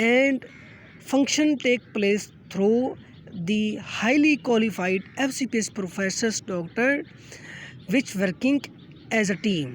and function take place through the highly qualified FCPS professors doctor which working as a team।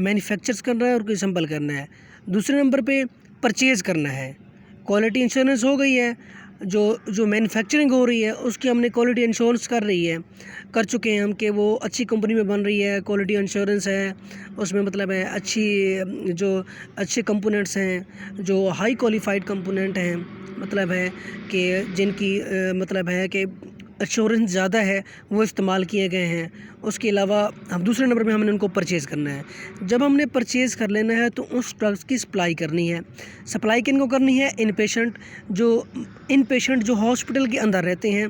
Manufacturers کرنا ہے اور کوئی assemble کرنا ہے. دوسرے نمبر پہ پرچیز کرنا ہے. کوالٹی انشورنس ہو گئی ہے, جو مینوفیکچرنگ ہو رہی ہے اس کی ہم نے کوالٹی انشورنس کر چکے ہیں ہم کہ وہ اچھی کمپنی میں بن رہی ہے, کوالٹی انشورنس ہے اس میں, مطلب ہے اچھے کمپوننٹس ہیں, جو ہائی کوالیفائڈ کمپوننٹ ہیں, مطلب ہے کہ جن کی مطلب ہے کہ انشورنس زیادہ ہے وہ استعمال کیے گئے ہیں. اس کے علاوہ ہم دوسرے نمبر پہ ہم نے ان کو پرچیز کرنا ہے. جب ہم نے پرچیز کر لینا ہے تو اس ڈرگس کی سپلائی کرنی ہے. سپلائی کن کو کرنی ہے؟ ان پیشنٹ جو ہاسپٹل کے اندر رہتے ہیں,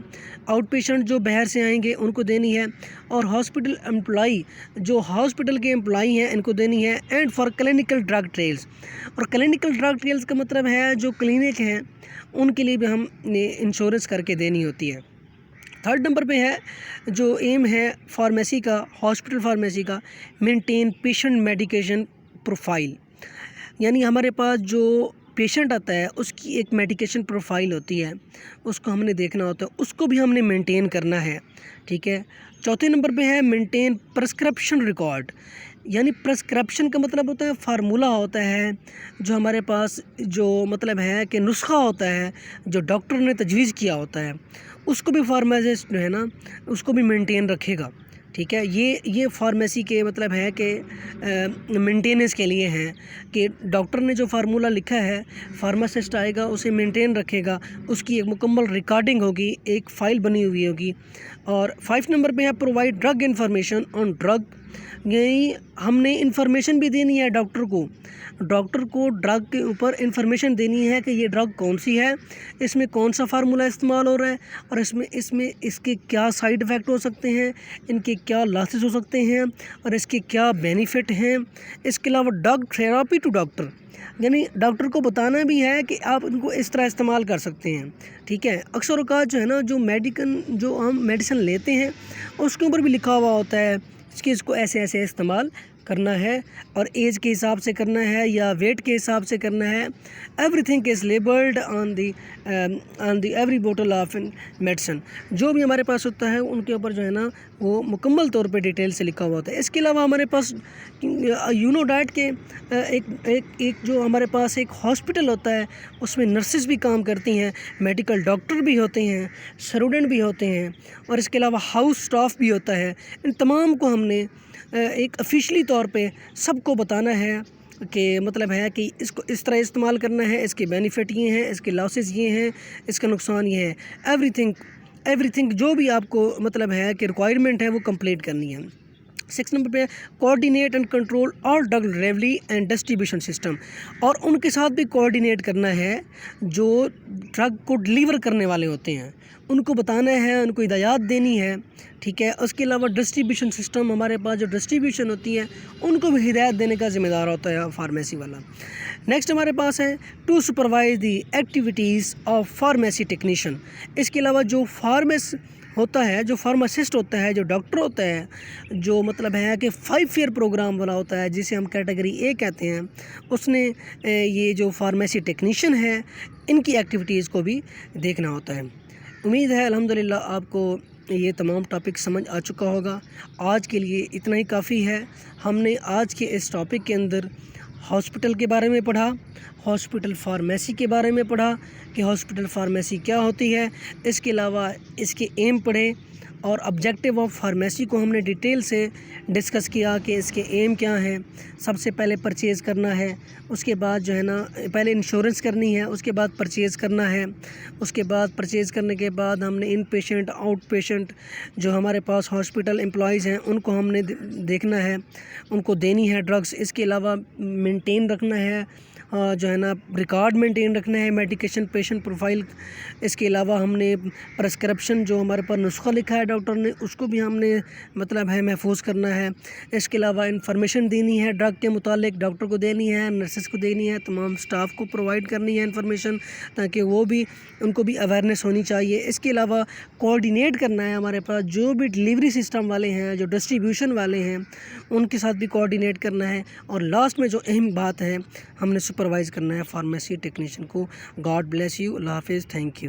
آؤٹ پیشنٹ جو باہر سے آئیں گے ان کو دینی ہے, اور ہاسپٹل امپلائی جو ہاسپٹل کے امپلائی ہیں ان کو دینی ہے. And for clinical drug trails, اور کلینکل ڈرگ ٹریلز کا مطلب ہے جو کلینک ہیں ان کے لیے بھی ہم نے انشورنس کر کے دینی ہوتی ہے. تھرڈ نمبر پہ ہے جو ایم ہے فارمیسی کا, ہاسپٹل فارمیسی کا, مینٹین پیشنٹ میڈیکیشن پروفائل. یعنی ہمارے پاس جو پیشنٹ آتا ہے اس کی ایک میڈیکیشن پروفائل ہوتی ہے, اس کو ہم نے دیکھنا ہوتا ہے, اس کو بھی ہم نے مینٹین کرنا ہے. ٹھیک ہے. چوتھے نمبر پہ ہے مینٹین پرسکرپشن ریکارڈ. یعنی پرسکرپشن کا مطلب ہوتا ہے فارمولہ ہوتا ہے جو ہمارے پاس, جو مطلب ہے کہ نسخہ ہوتا ہے جو ڈاکٹر نے تجویز کیا ہوتا ہے, اس کو بھی فارمیسسٹ جو ہے نا اس کو بھی مینٹین رکھے گا. ٹھیک ہے. یہ فارمیسی کے مطلب ہے کہ مینٹیننس کے لیے ہیں کہ ڈاکٹر نے جو فارمولہ لکھا ہے فارماسسٹ آئے گا اسے مینٹین رکھے گا, اس کی ایک مکمل ریکارڈنگ ہوگی, ایک فائل بنی ہوئی ہوگی. اور 5 نمبر پہ ہے provide drug information on drug. یعنی ہم نے انفارمیشن بھی دینی ہے ڈاکٹر کو ڈرگ کے اوپر انفارمیشن دینی ہے کہ یہ ڈرگ کون سی ہے, اس میں کون سا فارمولہ استعمال ہو رہا ہے, اور اس کے کیا سائیڈ ایفیکٹ ہو سکتے ہیں, ان کے کیا لاسز ہو سکتے ہیں, اور اس کے کیا بینیفٹ ہیں. اس کے علاوہ ڈرگ تھراپی ٹو ڈاکٹر, یعنی ڈاکٹر کو بتانا بھی ہے کہ آپ ان کو اس طرح استعمال کر سکتے ہیں. ٹھیک ہے. اکثر اوقات جو ہے نا جو ہم میڈیسن لیتے ہیں اس کے اوپر بھی لکھا ہوا ہوتا ہے کہ اس کو ایسے استعمال کرنا ہے, اور ایج کے حساب سے کرنا ہے یا ویٹ کے حساب سے کرنا ہے. Every thing is labelled on the every bottle of medicine. جو بھی ہمارے پاس ہوتا ہے ان کے اوپر جو ہے نا وہ مکمل طور پہ ڈیٹیل سے لکھا ہوا ہوتا ہے. اس کے علاوہ ہمارے پاس ڈائٹ کے ایک جو ہمارے پاس ایک ہاسپٹل ہوتا ہے اس میں نرسز بھی کام کرتی ہیں, میڈیکل ڈاکٹر بھی ہوتے ہیں, اسٹوڈنٹ بھی ہوتے ہیں, اور اس کے علاوہ ہاؤس اسٹاف بھی ہوتا ہے. ان تمام کو ہم نے ایک افیشلی طور پہ سب کو بتانا ہے کہ مطلب ہے کہ اس کو اس طرح استعمال کرنا ہے, اس کے بینیفٹ یہ ہیں, اس کے لاسز یہ ہیں, اس کا نقصان یہ ہے. ایوری تھنگ جو بھی آپ کو مطلب ہے کہ ریکوائرمنٹ ہے وہ کمپلیٹ کرنی ہے. 6 نمبر پہ coordinate and control all drug delivery and distribution system, اور ان کے ساتھ بھی کوآرڈینیٹ کرنا ہے جو ڈرگ کو ڈلیور کرنے والے ہوتے ہیں, ان کو بتانا ہے, ان کو ہدایات دینی ہے. ٹھیک ہے. اس کے علاوہ ڈسٹریبیوشن سسٹم, ہمارے پاس جو ڈسٹریبیوشن ہوتی ہے ان کو بھی ہدایت دینے کا ذمہ دار ہوتا ہے فارمیسی والا. نیکسٹ ہمارے پاس ہے to supervise the activities of pharmacy technician. اس کے علاوہ جو ہوتا ہے, جو فارماسسٹ ہوتا ہے, جو ڈاکٹر ہوتا ہے, جو مطلب ہے کہ 5 ایئر پروگرام والا ہوتا ہے جسے ہم کیٹیگری اے کہتے ہیں, اس نے یہ جو فارمیسی ٹیکنیشین ہے ان کی ایکٹیویٹیز کو بھی دیکھنا ہوتا ہے. امید ہے الحمدللہ آپ کو یہ تمام ٹاپک سمجھ آ چکا ہوگا. آج کے لیے اتنا ہی کافی ہے. ہم نے آج کے اس ٹاپک کے اندر ہاسپٹل کے بارے میں پڑھا, ہاسپٹل فارمیسی کے بارے میں پڑھا کہ ہاسپٹل فارمیسی کیا ہوتی ہے. اس کے علاوہ اس کے ایم پڑھے, اور آبجیکٹیو آف فارمیسی کو ہم نے ڈیٹیل سے ڈسکس کیا کہ اس کے ایم کیا ہیں. سب سے پہلے پرچیز کرنا ہے, اس کے بعد جو ہے نا پہلے انشورنس کرنی ہے, اس کے بعد پرچیز کرنا ہے. اس کے بعد پرچیز کرنے کے بعد ہم نے ان پیشنٹ, آؤٹ پیشنٹ جو ہمارے پاس ہاسپٹل امپلائیز ہیں ان کو ہم نے دیکھنا ہے, ان کو دینی ہے ڈرگس. اس کے علاوہ مینٹین رکھنا ہے, جو ہے نا ریکارڈ مینٹین رکھنا ہے میڈیکیشن پیشنٹ پروفائل. اس کے علاوہ ہم نے پرسکرپشن جو ہمارے پر نسخہ لکھا ہے ڈاکٹر نے اس کو بھی ہم نے مطلب ہے محفوظ کرنا ہے. اس کے علاوہ انفارمیشن دینی ہے ڈرگ کے متعلق, ڈاکٹر کو دینی ہے, نرسز کو دینی ہے, تمام سٹاف کو پرووائڈ کرنی ہے انفارمیشن تاکہ وہ بھی ان کو بھی اویئرنیس ہونی چاہیے. اس کے علاوہ کوآرڈینیٹ کرنا ہے ہمارے پاس جو بھی ڈلیوری سسٹم والے ہیں, جو ڈسٹریبیوشن والے ہیں ان کے ساتھ بھی کوآرڈینیٹ کرنا ہے. اور لاسٹ میں جو اہم بات ہے ہم نے سپروائز کرنا ہے فارمیسی ٹیکنیشین کو. God bless you. اللہ حافظ. Thank you.